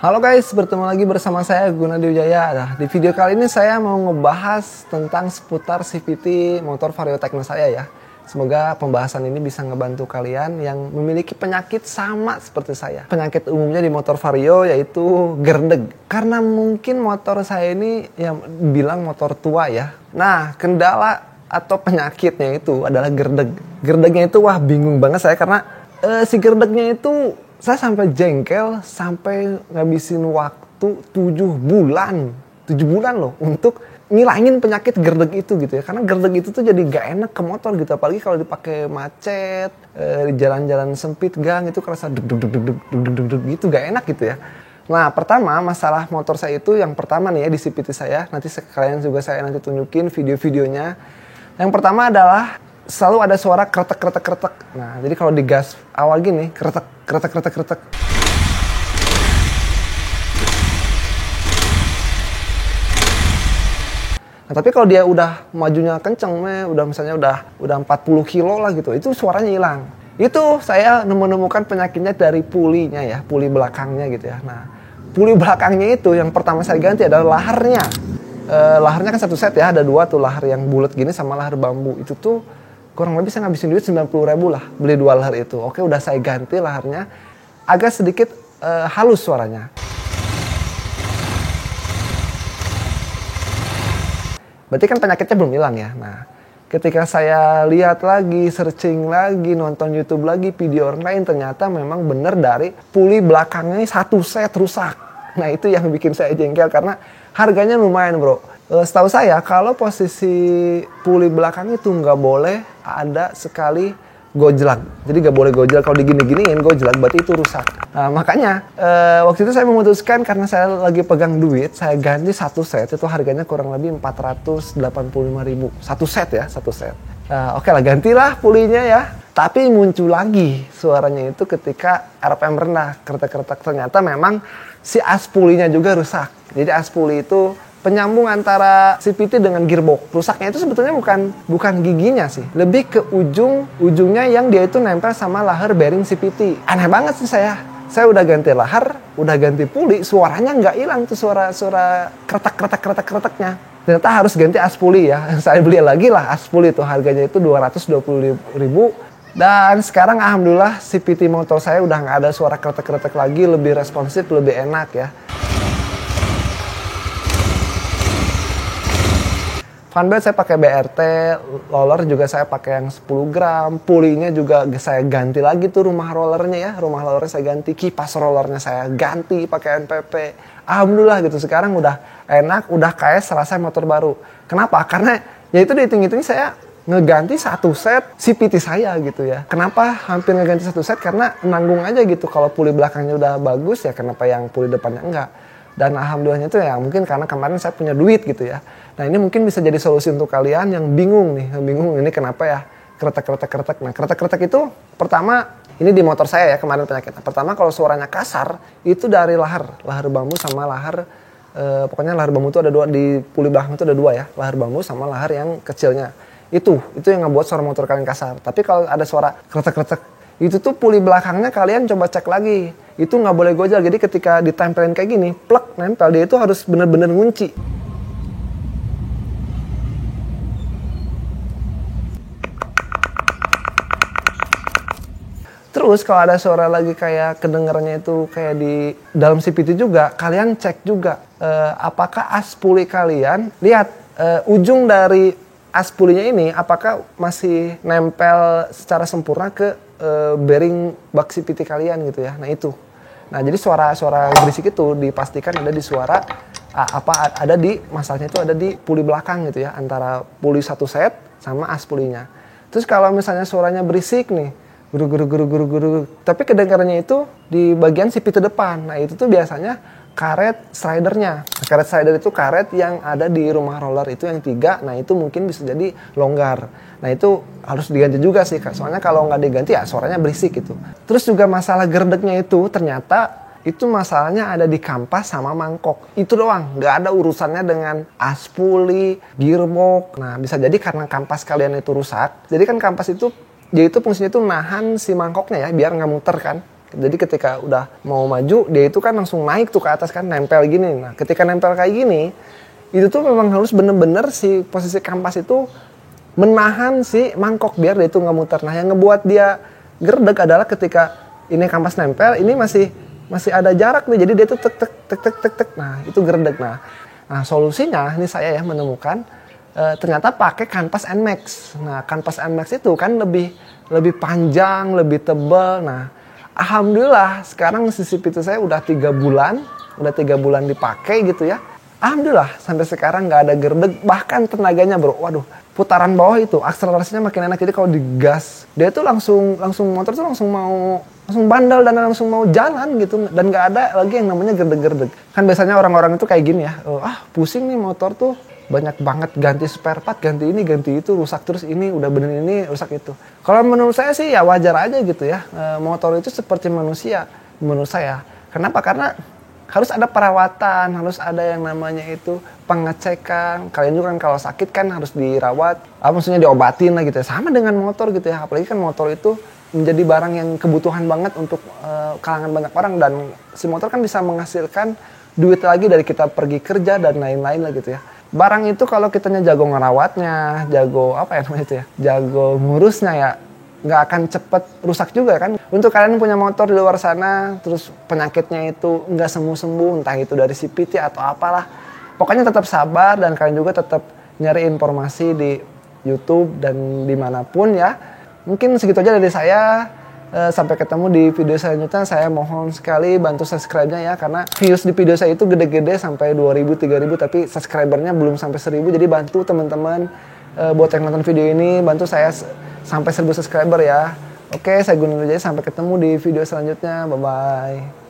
Halo guys, bertemu lagi bersama saya Gunadi Wijaya. Nah, di video kali ini saya mau ngebahas tentang seputar CVT motor Vario Tekno saya ya. Semoga pembahasan ini bisa ngebantu kalian yang memiliki penyakit sama seperti saya. Penyakit umumnya di motor Vario yaitu gerdeg. Karena mungkin motor saya ini yang bilang motor tua ya. Nah, kendala atau penyakitnya itu adalah gerdeg. Gerdegnya itu wah bingung banget saya karena si gerdegnya itu saya sampai jengkel, sampai ngabisin waktu 7 bulan. 7 bulan loh untuk ngilangin penyakit gerdeg itu gitu ya. Karena gerdeg itu tuh jadi gak enak ke motor gitu. Apalagi kalau dipakai macet, di jalan-jalan sempit gang itu kerasa deg gitu, gak enak gitu ya. Nah pertama masalah motor saya itu yang pertama nih ya di CVT saya. Nanti sekalian juga saya nanti tunjukin video-videonya. Yang pertama adalah selalu ada suara kretek. Nah, jadi kalau digas awal gini, kretek. Nah, tapi kalau dia udah majunya kenceng, udah misalnya udah 40 kilo lah gitu, itu suaranya hilang. Itu saya menemukan penyakitnya dari pulinya ya, puli belakangnya gitu ya. Nah, puli belakangnya itu yang pertama saya ganti adalah laharnya. Laharnya kan satu set ya, ada dua tuh lahar yang bulat gini sama lahar bambu. Itu tuh kurang lebih saya ngabisin duit 90.000 lah beli dua lahar itu. Oke, udah saya ganti laharnya, agak sedikit halus suaranya. Berarti kan penyakitnya belum hilang ya. Nah, ketika saya lihat lagi, searching lagi, nonton YouTube lagi, video orang lain, ternyata memang bener dari puli belakangnya satu set rusak. Nah, itu yang bikin saya jengkel karena harganya lumayan bro. Setahu saya kalau posisi puli belakang itu nggak boleh ada sekali gojlak. Jadi nggak boleh gojlak, kalau digini-giniin gojlak berarti itu rusak. Nah, makanya waktu itu saya memutuskan karena saya lagi pegang duit, saya ganti satu set, itu harganya kurang lebih 485.000. Satu set ya, satu set. Oke lah, gantilah pulinya ya. Tapi muncul lagi suaranya itu ketika RPM rendah, kretek. Ternyata memang si as pulinya juga rusak. Jadi as puli itu penyambung antara CVT dengan gearbox. Rusaknya itu sebetulnya bukan giginya sih, lebih ke ujungnya yang dia itu nempel sama lahar bearing CVT. Aneh banget sih saya udah ganti lahar, udah ganti puli, suaranya nggak hilang tuh suara kreteknya. Ternyata harus ganti as puli ya. Saya beli lagi lah as puli tuh, harganya itu 220.000. Dan sekarang alhamdulillah CVT motor saya udah nggak ada suara kretek lagi, lebih responsif, lebih enak ya. Fanbelt saya pakai BRT, roller juga saya pakai yang 10 gram, pulinya juga saya ganti lagi tuh rumah rollernya ya, rumah rollernya saya ganti, kipas rollernya saya ganti pakai NPP. Alhamdulillah gitu, sekarang udah enak, udah kayak selesai motor baru. Kenapa? Karena ya itu dihitung-hitung saya ngeganti satu set CVT saya gitu ya. Kenapa hampir ngeganti satu set? Karena nanggung aja gitu, kalau puli belakangnya udah bagus ya kenapa yang puli depannya enggak. Dan alhamdulillahnya itu ya mungkin karena kemarin saya punya duit gitu ya. Nah ini mungkin bisa jadi solusi untuk kalian yang bingung ini kenapa ya kretek. Nah kretek itu pertama ini di motor saya ya kemarin penyakitnya. Pertama kalau suaranya kasar itu dari lahar bambu sama lahar pokoknya lahar bambu itu ada dua, di puli belakang itu ada dua ya, lahar bambu sama lahar yang kecilnya. Itu yang ngebuat suara motor kalian kasar. Tapi kalau ada suara kretek itu tuh puli belakangnya kalian coba cek lagi. Itu nggak boleh gojal. Jadi ketika ditempelin kayak gini, plek nempel, dia itu harus bener-bener ngunci. Terus kalau ada suara lagi kayak kedengarannya itu kayak di dalam CVT juga, kalian cek juga apakah as puli kalian, lihat ujung dari as pulinya ini apakah masih nempel secara sempurna ke bearing bak CVT kalian gitu ya. Nah itu. Nah jadi suara berisik itu dipastikan ada di suara ada di masalahnya itu ada di puli belakang gitu ya, antara puli satu set sama as pulinya. Terus kalau misalnya suaranya berisik nih, guru, tapi kedengarannya itu di bagian CVT depan. Nah itu tuh biasanya karet slidernya. Nah, karet slider itu karet yang ada di rumah roller itu yang 3. Nah itu mungkin bisa jadi longgar. Nah itu harus diganti juga sih Kak. Soalnya kalau nggak diganti ya suaranya berisik gitu. Terus juga masalah gerdegnya itu ternyata itu masalahnya ada di kampas sama mangkok. Itu doang. Nggak ada urusannya dengan as puli, gearbox. Nah bisa jadi karena kampas kalian itu rusak. Jadi kan kampas itu dia itu fungsinya itu nahan si mangkoknya ya biar nggak muter kan. Jadi ketika udah mau maju, dia itu kan langsung naik tuh ke atas kan, nempel gini. Nah ketika nempel kayak gini, itu tuh memang harus bener-bener si posisi kampas itu menahan si mangkok biar dia itu nggak muter. Nah yang ngebuat dia gerdeg adalah ketika ini kampas nempel, ini masih ada jarak nih, jadi dia tuh tek tek tek tek tek tek. Nah itu gerdeg. Nah solusinya ini saya ya menemukan ternyata pakai kanvas NMAX. Nah kanvas NMAX itu kan lebih panjang, lebih tebal. Nah alhamdulillah sekarang CCP itu saya udah 3 bulan dipakai gitu ya. Alhamdulillah sampai sekarang nggak ada gerdeg, bahkan tenaganya bro, waduh, putaran bawah itu akselerasinya makin enak. Jadi kalau digas dia tuh langsung motor tuh langsung bandel dan langsung mau jalan gitu, dan nggak ada lagi yang namanya gerdeg-gerdeg. Kan biasanya orang-orang itu kayak gini ya, pusing nih motor tuh, banyak banget ganti spare part, ganti ini ganti itu, rusak terus ini, udah bener ini rusak itu. Kalau menurut saya sih ya wajar aja gitu ya, motor itu seperti manusia menurut saya. Kenapa? Karena harus ada perawatan, harus ada yang namanya itu pengecekan. Kalian juga kan kalau sakit kan harus dirawat, maksudnya diobatin lah gitu ya. Sama dengan motor gitu ya, apalagi kan motor itu menjadi barang yang kebutuhan banget untuk kalangan banyak orang, dan si motor kan bisa menghasilkan duit lagi dari kita pergi kerja dan lain-lain lah gitu ya. Barang itu kalau kitanya jago ngerawatnya, jago jago ngurusnya ya, nggak akan cepet rusak juga kan. Untuk kalian punya motor di luar sana, terus penyakitnya itu nggak sembuh-sembuh, entah itu dari CVT atau apalah, pokoknya tetap sabar, dan kalian juga tetap nyari informasi di YouTube dan dimanapun ya. Mungkin segitu aja dari saya. Sampai ketemu di video selanjutnya. Saya mohon sekali bantu subscribe-nya ya, karena views di video saya itu gede-gede sampai 2000, 3000, tapi subscribernya belum sampai 1000. Jadi bantu teman-teman buat yang nonton video ini, bantu saya sampai 1000 subscriber ya. Oke, saya Gunung aja, sampai ketemu di video selanjutnya. Bye-bye.